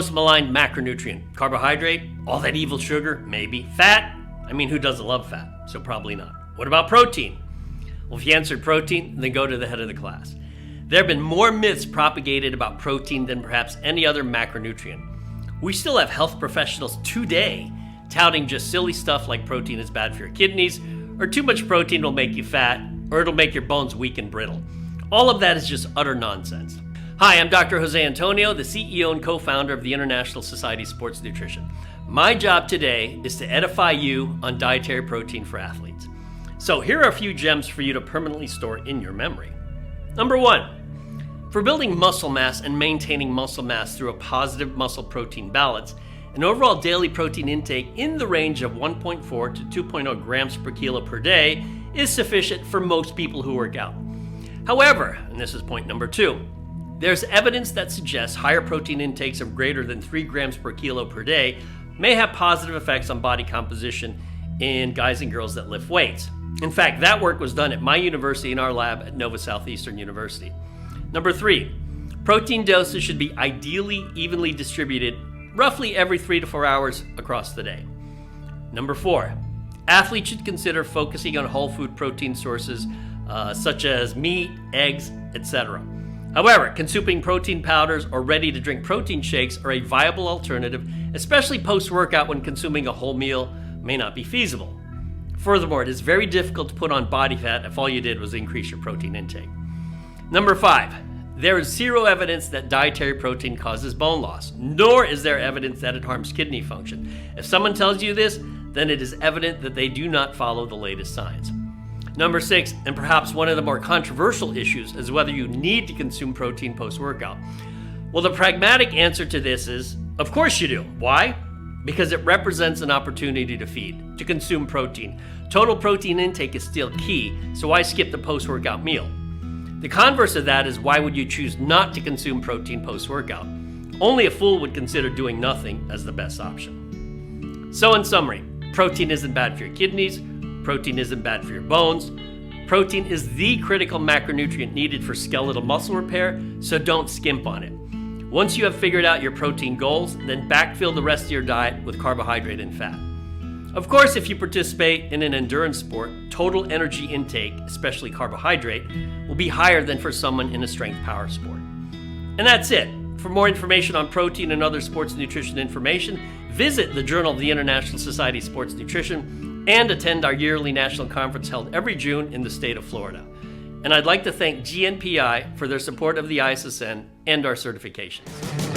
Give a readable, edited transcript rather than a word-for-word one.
most maligned macronutrient? Carbohydrate? All that evil sugar? Maybe. Fat? I mean, who doesn't love fat? So probably not. What about protein? Well, if you answered protein, then go to the head of the class. There have been more myths propagated about protein than perhaps any other macronutrient. We still have health professionals today touting just silly stuff like protein is bad for your kidneys, or too much protein will make you fat, or it'll make your bones weak and brittle. All of that is just utter nonsense. Hi, I'm Dr. Jose Antonio, the CEO and co-founder of the International Society of Sports Nutrition. My job today is to edify you on dietary protein for athletes. So here are a few gems for you to permanently store in your memory. Number 1, for building muscle mass and maintaining muscle mass through a positive muscle protein balance, an overall daily protein intake in the range of 1.4 to 2.0 grams per kilo per day is sufficient for most people who work out. However, and this is point number 2, there's evidence that suggests higher protein intakes of greater than 3 grams per kilo per day may have positive effects on body composition in guys and girls that lift weights. In fact, that work was done at my university in our lab at Nova Southeastern University. Number 3, protein doses should be ideally evenly distributed roughly every 3 to 4 hours across the day. Number 4, athletes should consider focusing on whole food protein sources such as meat, eggs, etc. However, consuming protein powders or ready-to-drink protein shakes are a viable alternative, especially post-workout when consuming a whole meal may not be feasible. Furthermore, it is very difficult to put on body fat if all you did was increase your protein intake. Number 5, there is zero evidence that dietary protein causes bone loss, nor is there evidence that it harms kidney function. If someone tells you this, then it is evident that they do not follow the latest science. Number 6, and perhaps one of the more controversial issues, is whether you need to consume protein post-workout. Well, the pragmatic answer to this is, of course you do. Why? Because it represents an opportunity to feed, to consume protein. Total protein intake is still key, so why skip the post-workout meal? The converse of that is, why would you choose not to consume protein post-workout? Only a fool would consider doing nothing as the best option. So in summary, protein isn't bad for your kidneys, protein isn't bad for your bones. Protein is the critical macronutrient needed for skeletal muscle repair, so don't skimp on it. Once you have figured out your protein goals, then backfill the rest of your diet with carbohydrate and fat. Of course, if you participate in an endurance sport, total energy intake, especially carbohydrate, will be higher than for someone in a strength power sport. And that's it. For more information on protein and other sports nutrition information, visit the Journal of the International Society of Sports Nutrition and attend our yearly national conference held every June in the state of Florida. And I'd like to thank GPNi for their support of the ISSN and our certifications.